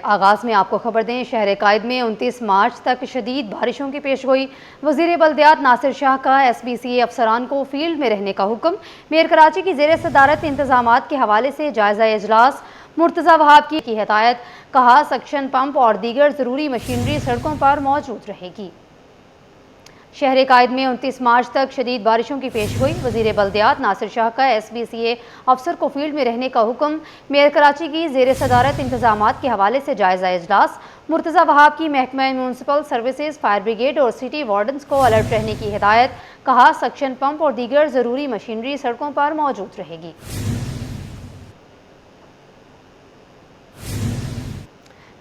آغاز میں آپ کو خبر دیں، شہر قائد میں 29 مارچ تک شدید بارشوں کی پیشگوئی۔ وزیر بلدیات ناصر شاہ کا SBCA افسران کو فیلڈ میں رہنے کا حکم۔ میئر کراچی کی زیر صدارت انتظامات کے حوالے سے جائزہ اجلاس۔ مرتضی وہاب کی ہدایت، کہا سکشن پمپ اور دیگر ضروری مشینری سڑکوں پر موجود رہے گی۔ شہر قائد میں 29 مارچ تک شدید بارشوں کی پیشگوئی۔ وزیر بلدیات ناصر شاہ کا SBCA افسر کو فیلڈ میں رہنے کا حکم۔ میئر کراچی کی زیر صدارت انتظامات کے حوالے سے جائزہ اجلاس۔ مرتضی وہاب کی محکمہ میونسپل سروسز، فائر بریگیڈ اور سٹی وارڈنز کو الرٹ رہنے کی ہدایت، کہا سکشن پمپ اور دیگر ضروری مشینری سڑکوں پر موجود رہے گی۔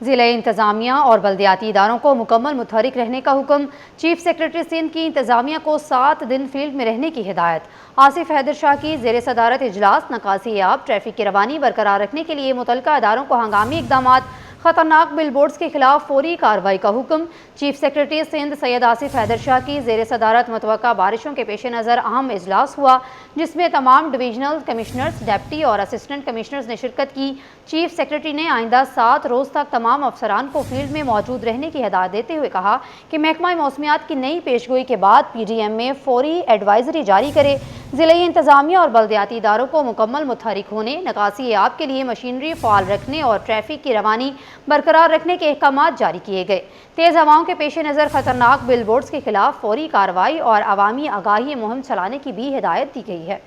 ضلع انتظامیہ اور بلدیاتی اداروں کو مکمل متحرک رہنے کا حکم۔ چیف سیکریٹری سندھ کی انتظامیہ کو 7 دن فیلڈ میں رہنے کی ہدایت۔ آصف حیدر شاہ کی زیر صدارت اجلاس۔ نکاسی آب، ٹریفک کی روانی برقرار رکھنے کے لیے متعلقہ اداروں کو ہنگامی اقدامات، خطرناک بل بورڈز کے خلاف فوری کارروائی کا حکم۔ چیف سیکریٹری سندھ سید آصف حیدر شاہ کی زیر صدارت متوقع بارشوں کے پیش نظر اہم اجلاس ہوا، جس میں تمام ڈویژنل کمشنرز، ڈپٹی اور اسسٹنٹ کمشنرز نے شرکت کی۔ چیف سیکریٹری نے آئندہ 7 روز تک تمام افسران کو فیلڈ میں موجود رہنے کی ہدایت دیتے ہوئے کہا کہ محکمہ موسمیات کی نئی پیشگوئی کے بعد PDM میں فوری ایڈوائزری جاری کرے۔ ضلعی انتظامیہ اور بلدیاتی اداروں کو مکمل متحرک ہونے، نکاسی آب کے لیے مشینری فعال رکھنے اور ٹریفک کی روانی برقرار رکھنے کے احکامات جاری کیے گئے۔ تیز ہوائوں کے پیش نظر خطرناک بل بورڈز کے خلاف فوری کارروائی اور عوامی آگاہی مہم چلانے کی بھی ہدایت دی گئی ہے۔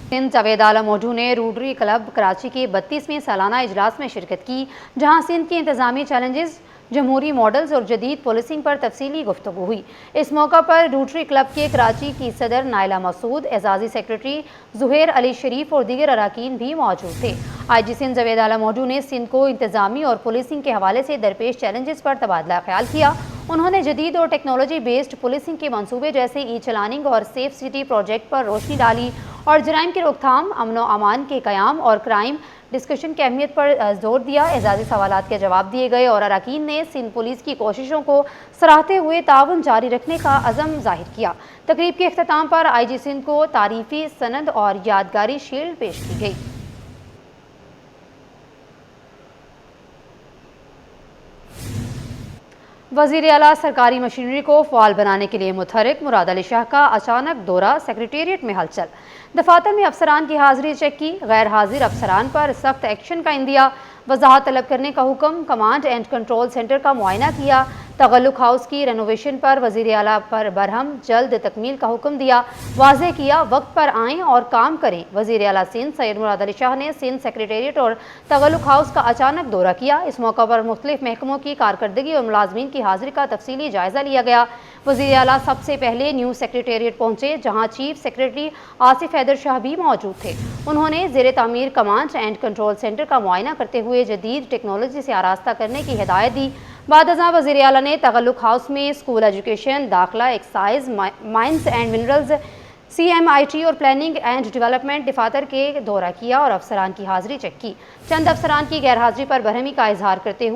سندھ جاوید عالم اوڈھو نے روٹری کلب کراچی کے 32ویں سالانہ اجلاس میں شرکت کی، جہاں سندھ کے انتظامی چیلنجز، جمہوری ماڈلز اور جدید پالیسنگ پر تفصیلی گفتگو ہوئی۔ اس موقع پر روٹری کلب کے کراچی کی صدر نائلہ مسعود، اعزازی سیکریٹری زہیر علی شریف اور دیگر اراکین بھی موجود تھے۔ IG سندھ جاوید عالم اوڈھو نے سندھ کو انتظامی اور پولیسنگ کے حوالے سے درپیش چیلنجز پر تبادلہ خیال کیا۔ انہوں نے جدید اور ٹیکنالوجی بیسڈ پولیسنگ کے منصوبے جیسے چلاننگ اور سیف سٹی پروجیکٹ پر روشنی ڈالی اور جرائم کی روک تھام، امن و امان کے قیام اور کرائم ڈسکشن کی اہمیت پر زور دیا۔ اعزازی سوالات کے جواب دیے گئے اور اراکین نے سندھ پولیس کی کوششوں کو سراہتے ہوئے تعاون جاری رکھنے کا عزم ظاہر کیا۔ تقریب کے اختتام پر IG سندھ کو تعریفی سند اور یادگاری شیلڈ پیش کی گئی۔ وزیر اعلیٰ سرکاری مشینری کو فعال بنانے کے لیے متحرک۔ مراد علی شاہ کا اچانک دورہ، سیکریٹریٹ میں ہلچل۔ دفاتر میں افسران کی حاضری چیک کی، غیر حاضر افسران پر سخت ایکشن کا عندیہ، وضاحت طلب کرنے کا حکم۔ کمانڈ اینڈ کنٹرول سینٹر کا معائنہ کیا۔ تغلق ہاؤس کی رینوویشن پر وزیر اعلیٰ پر برہم، جلد تکمیل کا حکم دیا۔ واضح کیا وقت پر آئیں اور کام کریں۔ وزیر اعلیٰ سندھ سید مراد علی شاہ نے سندھ سیکریٹریٹ اور تغلق ہاؤس کا اچانک دورہ کیا۔ اس موقع پر مختلف محکموں کی کارکردگی اور ملازمین کی حاضری کا تفصیلی جائزہ لیا گیا۔ وزیر اعلیٰ سب سے پہلے نیو سیکریٹریٹ پہنچے، جہاں چیف سیکریٹری آصف حیدر شاہ بھی موجود تھے۔ انہوں نے زیر تعمیر کمانڈ اینڈ کنٹرول سینٹر کا معائنہ کرتے ہوئے جدید ٹیکنالوجی سے آراستہ کرنے کی ہدایت دی۔ بعد ازاں وزیر اعلیٰ نے تغلق ہاؤس میں اسکول ایجوکیشن، داخلہ، excise, mines and minerals, CMIT اور پلاننگ اینڈ ڈیولپمنٹ دفاتر کے دورہ کیا اور افسران کی حاضری چیک کی۔ چند افسران کی غیر حاضری پر برہمی کا اظہار کرتے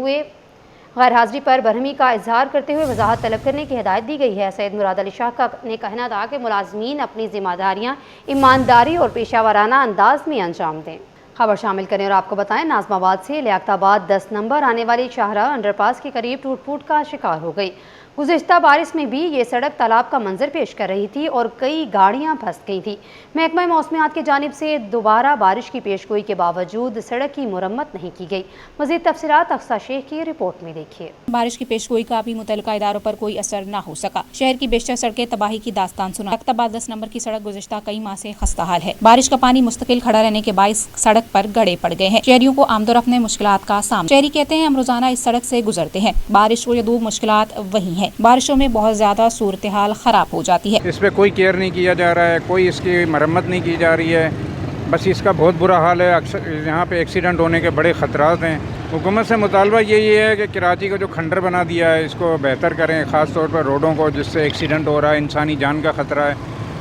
ہوئے وضاحت طلب کرنے کی ہدایت دی گئی ہے۔ سید مراد علی شاہ نے کہنا تھا کہ ملازمین اپنی ذمہ داریاں ایمانداری اور پیشہ ورانہ انداز میں انجام دیں۔ خبر شامل کریں اور آپ کو بتائیں، ناظم آباد سے لیاقت آباد 10 نمبر آنے والی شاہراہ انڈر پاس کے قریب ٹوٹ پھوٹ کا شکار ہو گئی۔ گزشتہ بارش میں بھی یہ سڑک تالاب کا منظر پیش کر رہی تھی اور کئی گاڑیاں پھنس گئی تھیں۔ محکمہ موسمیات کی جانب سے دوبارہ بارش کی پیشگوئی کے باوجود سڑک کی مرمت نہیں کی گئی۔ مزید تفصیلات اقصیٰ شیخ کی رپورٹ میں دیکھیے۔ بارش کی پیشگوئی کا بھی متعلقہ اداروں پر کوئی اثر نہ ہو سکا۔ شہر کی بیشتر سڑکیں تباہی کی داستان سنا۔ لیاقت آباد 10 نمبر کی سڑک گزشتہ کئی ماہ سے خستہ حال ہے۔ بارش کا پانی مستقل کھڑا رہنے کے باعث سڑک پر گڑھے پڑ گئے ہیں۔ شہریوں کو آمد و رفت میں مشکلات کا سامنا۔ شہری کہتے ہیں ہم روزانہ اس سڑک سے گزرتے ہیں، بارش کو یدوب مشکلات وہی ہیں۔ بارشوں میں بہت زیادہ صورتحال خراب ہو جاتی ہے۔ اس پہ کوئی کیئر نہیں کیا جا رہا ہے، کوئی اس کی مرمت نہیں کی جا رہی ہے، بس اس کا بہت برا حال ہے۔ اکثر یہاں پہ ایکسیڈنٹ ہونے کے بڑے خطرات ہیں۔ حکومت سے مطالبہ یہی ہے کہ کراچی کا جو کھنڈر بنا دیا ہے اس کو بہتر کریں، خاص طور پر روڈوں کو جس سے ایکسیڈنٹ ہو رہا ہے، انسانی جان کا خطرہ ہے،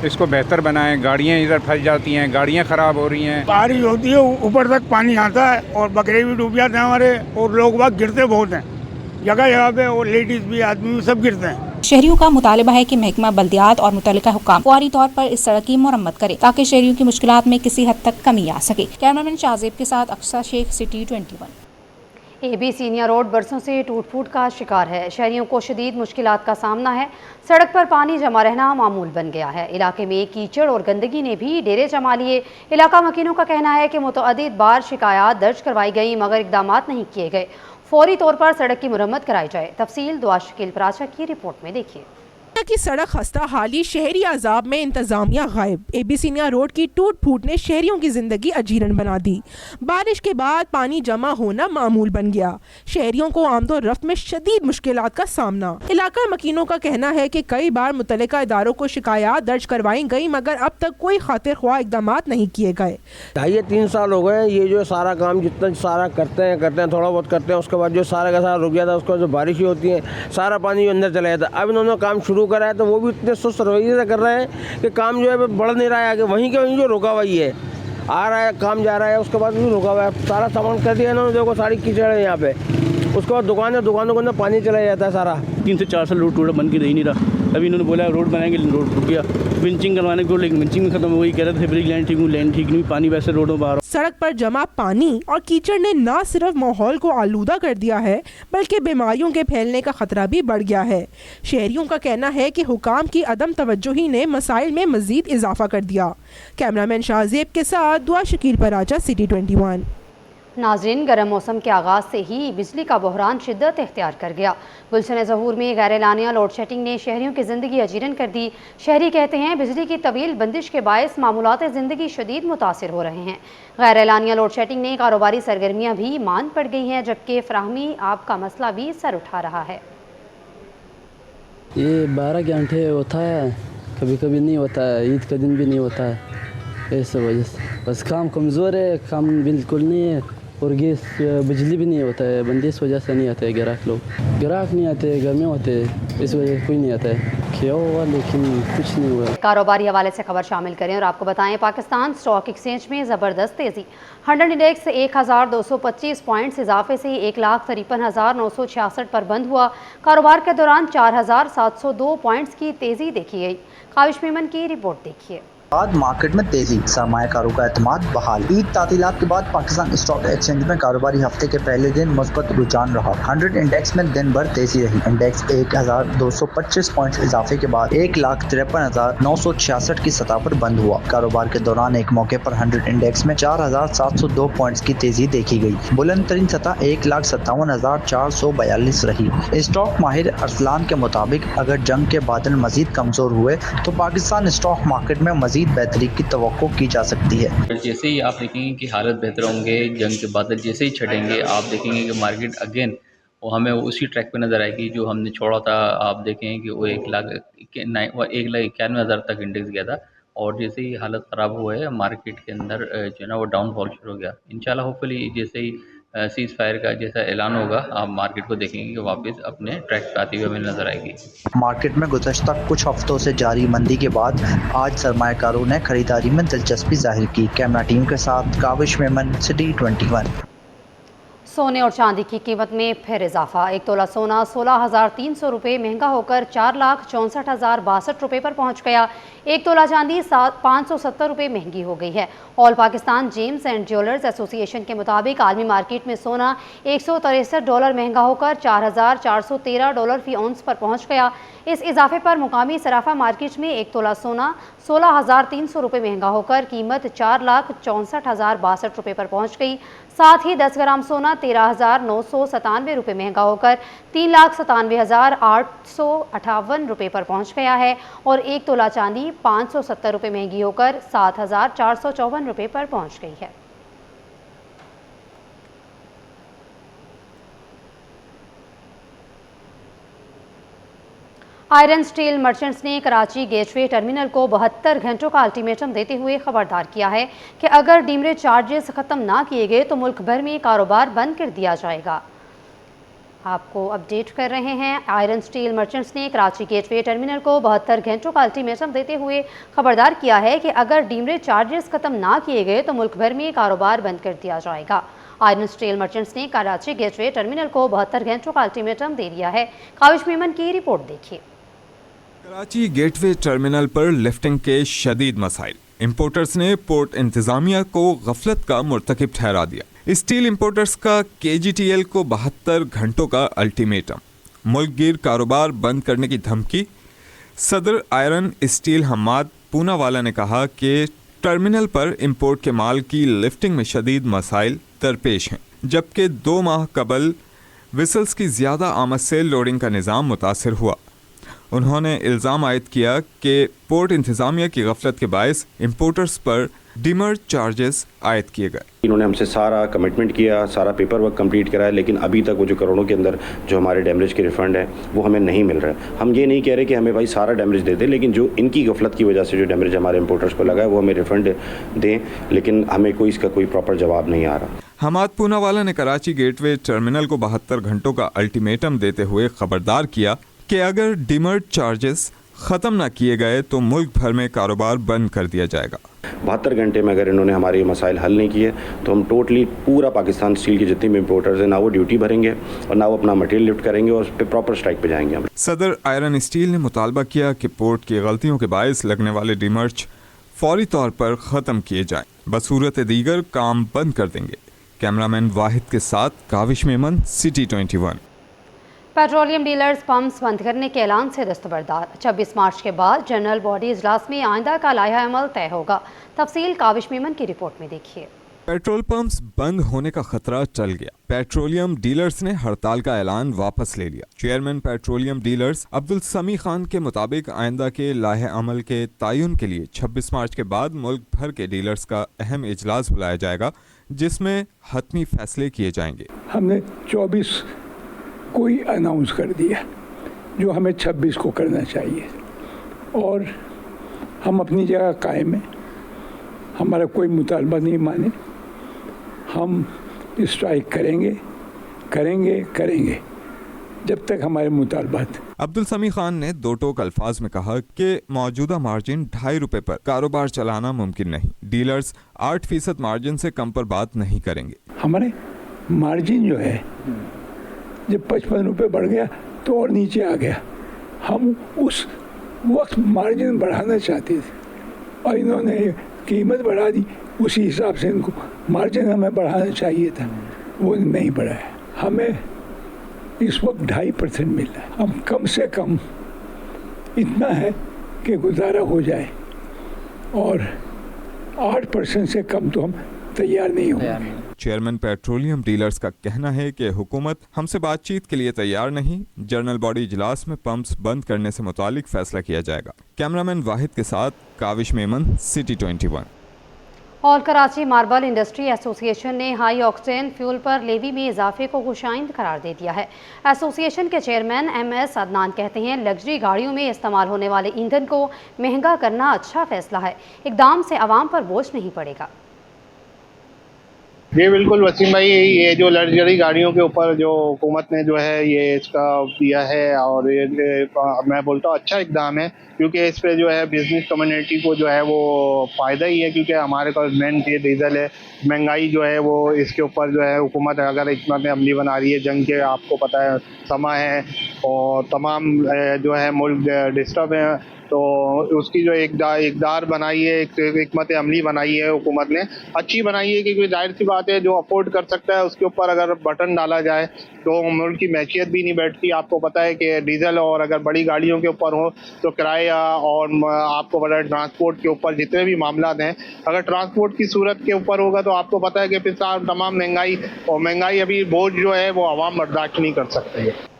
اس کو بہتر بنائیں۔ گاڑیاں ادھر پھنس جاتی ہیں، گاڑیاں خراب ہو رہی ہیں۔ بارش ہوتی ہے اوپر تک پانی آتا ہے اور بکرے بھی ڈوب جاتے ہیں ہمارے، اور لوگ باغ گرتے بہت ہیں جگہ جگہ پہ، اور لیڈیز بھی آدمی بھی سب گرتے ہیں۔ شہریوں کا مطالبہ ہے کہ محکمہ بلدیات اور متعلقہ حکام فوری طور پر اس سڑک کی مرمت کرے تاکہ شہریوں کی مشکلات میں کسی حد تک کمی آ سکے۔ کیمرامین شاہزیب کے ساتھ اقصیٰ شیخ، سٹی 21۔ AB सीनियर रोड बरसों से टूट फूट का शिकार है। शहरियों को शदीद मुश्किलात का सामना है। सड़क पर पानी जमा रहना मामूल बन गया है। इलाके में कीचड़ और गंदगी ने भी डेरे जमा लिए। इलाका मकीनों का कहना है कि मुतअद्दिद बार शिकायत दर्ज करवाई गई मगर इक़दामात नहीं किए गए। फौरी तौर पर सड़क की मुरम्मत कराई जाए। तफसील दुआ शकील पराचा की रिपोर्ट में देखिए। की सड़क खस्ता हाली, शहरी अजाब में इंतजामिया गायब। AB सीनियर रोड की टूट फूट ने शहरियों की जिंदगी अजीरन बना दी। बारिश के बाद पानी जमा होना मामूल बन गया। शहरियों को आमदो रफ्त में शदीद मुश्किलात का सामना। इलाका मकीनों का कहना है कि कई बार मुतल्लिका इदारों को शिकायत दर्ज करवाई गई मगर अब तक कोई खातिर ख्वाह इक़दामात नहीं किए गए। 2.5-3 साल हो गए ये जो सारा काम जितना सारा करते हैं थोड़ा बहुत करते हैं, उसके बाद जो सारा का सारा रुक जाता है। उसके बाद जो बारिश होती है सारा पानी अंदर चला जाता है। अब इन्होंने काम शुरू करा है तो वो भी इतने सुस्त रवैये से कर रहे हैं कि काम जो है बढ़ नहीं रहा है आगे, वहीं के वहीं जो रुका हुआ ही है। आ रहा है काम जा रहा है, उसके बाद भी रुका हुआ है। सारा सामान कर दिया इन्होंने, देखो सारी कीचड़ है यहाँ पे। उसके बाद दुकानों के अंदर पानी चला जाता है सारा। 3 से 4 साल रोड टूटा बन के रह नहीं रहा। अभी इन्होंने बोला रोड बनाएंगे, रोड रुक गया। पिंचिंग करवाने को, लेकिन पिंचिंग में खत्म हो गई। कह रहे थे ब्रिक लाइन ठीक हूँ, लाइन ठीक नहीं, पानी वैसे रोडों बाहर। सड़क पर जमा पानी और कीचड़ ने न सिर्फ माहौल को आलूदा कर दिया है बल्कि बीमारियों के फैलने का खतरा भी बढ़ गया है। शहरियों का कहना है कि हुकाम की अदम तवज्जोही ने मसाइल में मजीद इजाफा कर दिया। कैमरामैन शाहजेब के साथ दुआ शकील पराचा, सिटी 21। नाज़रीन, गर्म मौसम के आगाज़ से ही बिजली का बहरान शिद्दत इख्तियार कर गया। गुलशन ज़हूर में गैर एलानिया लोड शेडिंग ने शहरियों की ज़िंदगी अजीरन कर दी। शहरी कहते हैं बिजली की तवील बंदिश के बायस मामूलात ज़िंदगी शदीद मुतासिर हो रहे हैं। गैर एलानिया लोड शेडिंग ने कारोबारी सरगर्मियाँ भी मांद पड़ गई हैं, जबकि फ्राहमी आब का मसला भी सर उठा रहा है। ये 12 घंटे होता है, कभी कभी नहीं होता है, ईद का दिन भी नहीं होता है। इस वजह से बस काम कमज़ोर है, काम बिल्कुल नहीं है। और गैस बिजली भी नहीं होता है, बंदिश वजह से नहीं आते ग्राहक नहीं आते, घर में होते, इस वजह से कोई नहीं आता है। क्या हुआ लेकिन कुछ नहीं हुआ। कारोबारी हवाले से खबर शामिल करें और आपको बताएं, पाकिस्तान स्टॉक एक्सचेंज में ज़बरदस्त तेज़ी। 100 इंडेक्स 1225 पॉइंट्स इजाफे से 1,53,966 पर बंद हुआ। कारोबार के दौरान 4,702 पॉइंट्स की तेज़ी देखी गई। काविश मेमन की रिपोर्ट देखिए। बाद मार्केट में तेजी, सरमायाकारों का एतमाद बहाल। ईद तातीलात के बाद पाकिस्तान स्टॉक एक्सचेंज में कारोबारी हफ्ते के पहले दिन मुस्बत रुझान रहा। 100 इंडेक्स में दिन भर तेजी रही। इंडेक्स 1,225 पॉइंट्स इजाफे के बाद 1,53,966 की सतह पर बंद हुआ। कारोबार के दौरान एक मौके पर 100 इंडेक्स में 4,702 पॉइंट्स की तेजी देखी गई। बुलंद तरीन सतह 1,57,442 रही। स्टॉक माहिर अरसलान के मुताबिक अगर जंग के बादल मजीद कमजोर हुए तो पाकिस्तान स्टॉक मार्केट में मजीद बेहतरी की तवक्को की जा सकती है। जैसे ही आप देखेंगे कि हालत बेहतर होंगे, जंग के बादल जैसे ही छटेंगे, आप देखेंगे कि मार्केट अगेन वो हमें उसी ट्रैक पे नज़र आएगी जो हमने छोड़ा था। आप देखेंगे कि वो 1,91,000 तक इंडेक्स गया था और जैसे ही हालत ख़राब हुआ है मार्केट के अंदर जो है ना वो डाउनफॉल शुरू हो गया। इंशाल्लाह होपफुली जैसे ही सीज़ फायर का जैसा ऐलान होगा, आप मार्केट को देखेंगे कि वापस अपने ट्रैक पे आती हुई हमें नजर आएगी। मार्केट में गुज़श्ता कुछ हफ्तों से जारी मंदी के बाद आज सरमायाकारों ने खरीदारी में दिलचस्पी जाहिर की। कैमरा टीम के साथ काविश मेमन, सिटी 21। सोने और चांदी की कीमत में फिर इजाफा। 1 तोला सोना 16,300 रुपये महंगा होकर 4,64,062 रुपये पर पहुंच गया। 1 तोला चांदी 570 रुपये महंगी हो गई है। All Pakistan James and jewellers association के मुताबिक आलमी मार्केट में सोना $163 महंगा होकर $4,413 फी औंस पर पहुंच गया। इस इजाफे पर मुकामी सराफा मार्केट में 1 तोला सोना 16,300 रुपये महंगा होकर कीमत 4,64,062 रुपये पर पहुंच गई। साथ ही 10 ग्राम सोना 13,997 रुपये महंगा होकर 3,97,858 रुपये पर पहुंच गया है और 1 तोला चांदी 570 रुपये महंगी होकर 7,454 रुपये पर पहुंच गई है। आयरन स्टील मर्चेंट्स ने कराची गेटवे टर्मिनल को 72 घंटों का अल्टीमेटम देते हुए खबरदार किया है कि अगर डीमरेज चार्जेस ख़त्म ना किए गए तो मुल्क भर में कारोबार बंद कर दिया जाएगा। आपको अपडेट कर रहे हैं। आयरन स्टील मर्चेंट्स ने कराची गेटवे टर्मिनल को 72 घंटों का अल्टीमेटम देते हुए खबरदार किया है कि अगर डीमरेज चार्जेस ख़त्म ना किए गए तो मुल्क भर में कारोबार बंद कर दिया जाएगा। आयरन स्टील मर्चेंट्स ने कराची गेटवे टर्मिनल को 72 घंटों का अल्टीमेटम दे दिया है। काविश मेमन की रिपोर्ट देखिए। कराची गेटवे टर्मिनल पर लिफ्टिंग के शदीद मसाइल। इंपोर्टर्स ने पोर्ट इंतजामिया को गफलत का मुर्तकिब ठहरा दिया। स्टील इंपोर्टर्स का KGTL को 72 घंटों का अल्टीमेटम, मुल्क गिर कारोबार बंद करने की धमकी। सदर आयरन स्टील हम्माद पूनावाला ने कहा कि टर्मिनल पर इंपोर्ट के माल की लिफ्टिंग में शदीद मसाइल दरपेश हैं, जबकि 2 माह कबल विसल्स की ज़्यादा आमद से लोडिंग का निज़ाम मुतासिर हुआ। उन्होंने इल्ज़ाम आयद किया कि पोर्ट इंतज़ामिया की गफलत के बायस इंपोर्टर्स पर डिमर्ज चार्जेस आयद किए गए। इन्होंने हमसे सारा कमिटमेंट किया, सारा पेपर वर्क कंप्लीट कराया, लेकिन अभी तक वो जो करोड़ों के अंदर जो हमारे डैमेज के रिफंड है वो हमें नहीं मिल रहा है। हम ये नहीं कह रहे कि हमें भाई सारा डैमेज दे दें, लेकिन जो इनकी गफलत की वजह से जो डैमेज हमारे इंपोर्टर्स को लगा है वो हमें रिफंड दें, लेकिन हमें कोई इसका कोई प्रॉपर जवाब नहीं आ रहा। हम्माद पूनावाला ने कराची गेटवे टर्मिनल को 72 घंटों का अल्टीमेटम देते हुए खबरदार किया कि अगर डिमर्ज चार्जेस ख़त्म न किए गए तो मुल्क भर में कारोबार बंद कर दिया जाएगा। 72 घंटे में अगर इन्होंने हमारे ये मसाइल हल नहीं किए तो हम टोटली पूरा पाकिस्तान स्टील के जितने भी इंपोर्टर्स हैं ना वो ड्यूटी भरेंगे और ना वो अपना मटेरियल लिफ्ट करेंगे और उस पर प्रॉपर स्ट्राइक पे जाएंगे हम। सदर आयरन स्टील ने मुतालबा किया कि पोर्ट की गलतियों के बायस लगने वाले डिमर्ज फौरी तौर पर ख़त्म किए जाएँ, बसूरत दीगर काम बंद कर देंगे। कैमरामैन वाहिद के साथ Kavish Memon, city 21। Petroleum dealers pumps बंद करने के ऐलान से दस्तबरदार। 26 मार्च के बाद जनरल बॉडी इजलास में आइंदा का लाया अमल तय होगा। तफसील काविश मेमन की रिपोर्ट में देखिए। पेट्रोल पंप्स बंद होने का खतरा टल गया। पेट्रोलियम डीलर्स ने हड़ताल का ऐलान वापस ले लिया। चेयरमैन पेट्रोलियम डीलर्स अब्दुल समी खान के मुताबिक आइंदा के लाहे अमल के तयन के लिए 26 मार्च के बाद मुल्क भर के डीलर्स का अहम इजलास बुलाया जाएगा, जिसमें हतमी फैसले किए जाएंगे। हमने 24 को ही अनाउंस कर दिया, जो हमें 26 को करना चाहिए, और हम अपनी जगह कायम हैं। हमारा कोई मुतालबा नहीं माने, हम स्ट्राइक करेंगे करेंगे करेंगे जब तक हमारे मुतालबात। अब्दुल समी खान ने दो टोक अल्फाज में कहा कि मौजूदा मार्जिन 2.5 रुपए पर कारोबार चलाना मुमकिन नहीं। डीलर्स 8% मार्जिन से कम पर बात नहीं करेंगे। हमारे मार्जिन जो है जब 55 रुपये बढ़ गया तो और नीचे आ गया। हम उस वक्त मार्जिन बढ़ाना चाहते थे और इन्होंने कीमत बढ़ा दी, उसी हिसाब से इनको मार्जिन हमें बढ़ाना चाहिए था, वो नहीं बढ़ाया। हमें इस वक्त 2.5% मिल रहा है। हम कम से कम इतना है कि गुजारा हो जाए, और 8% से कम तो हम तैयार नहीं होंगे। चेयरमैन पेट्रोलियम डीलर्स का कहना है कि हुकूमत हमसे बातचीत के लिए तैयार नहीं। जनरल बॉडी इजलास में पंप्स बंद करने से मुतालिक फैसला किया जाएगा। कैमरामैन वाहिद के साथ काविश मेमन, सिटी 21। और कराची मार्बल इंडस्ट्री एसोसिएशन ने हाई ऑक्टेन फ्यूल पर लेवी में इजाफे को खुशाइंद करार दे दिया है। एसोसिएशन के चेयरमैन MS अदनान कहते हैं, लग्जरी गाड़ियों में इस्तेमाल होने वाले ईंधन को महंगा करना अच्छा फैसला है। इकदाम से आवाम पर बोझ नहीं पड़ेगा। ये बिल्कुल वसीम भाई, ये जो लग्जरी गाड़ियों के ऊपर जो हुकूमत ने जो है ये इसका दिया है, और ये मैं बोलता हूँ अच्छा इकदाम है, क्योंकि इस पे जो है बिजनेस कम्युनिटी को जो है वो फ़ायदा ही है, क्योंकि हमारे पास मेन ये डीजल है। महंगाई जो है वो इसके ऊपर जो है हुकूमत अगर हिकमत अमली बना रही है, जंग के आपको पता है समा है और तमाम जो है मुल्क डिस्टर्ब है, तो उसकी जो इकदार बनाई है, हिकमत अमली बनाई है हुकूमत ने, अच्छी बनाई है, क्योंकि जाहिर सी बात है जो अफोर्ड कर सकता है उसके ऊपर अगर बटन डाला जाए तो मुल्क की मैशियत भी नहीं बैठती। आपको पता है कि डीजल और अगर बड़ी गाड़ियों के ऊपर हो तो किराया और आपको पता है ट्रांसपोर्ट के ऊपर जितने भी मामला हैं, अगर ट्रांसपोर्ट की सूरत के ऊपर होगा तो आपको पता है कि फिर तमाम महंगाई अभी बोझ जो है वो आवाम बर्दाश्त नहीं कर सकती है।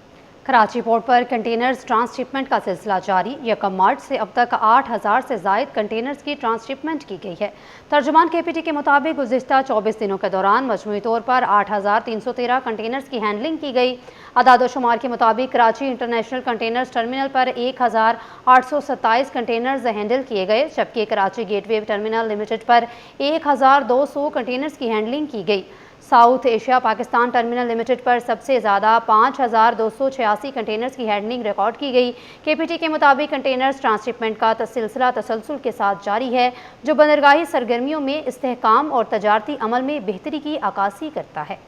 कराची पोर्ट पर कंटेनर्स ट्रांसशिपमेंट का सिलसिला जारी। 1 मार्च से अब तक 8000 से ज़ायद कंटेनर्स की ट्रांसशिपमेंट की गई है। तर्जुमान KPT के मुताबिक गुज़िश्ता 24 दिनों के दौरान मजमूई तौर पर 8313 कंटेनर्स की हैंडलिंग की गई। अदाद-ओ-शुमार के मुताबिक कराची इंटरनेशनल कंटेनर्स टर्मिनल पर 1827 कंटेनर्स हैंडल किए गए, जबकि कराची गेटवे टर्मिनल लिमिटेड पर 1200 कंटेनर्स की हैंडलिंग की गई। South Asia Pakistan terminal limited पर सबसे ज़्यादा 5286 कंटेनर्स की हैंडलिंग रिकॉर्ड की गई। KPT के मुताबिक कंटेनर्स ट्रांसशिपमेंट का सिलसिला तसलसल के साथ जारी है, जो बंदरगाही सरगर्मियों में इस्तेहकाम और तजारती अमल में बेहतरी की अक्कासी करता है।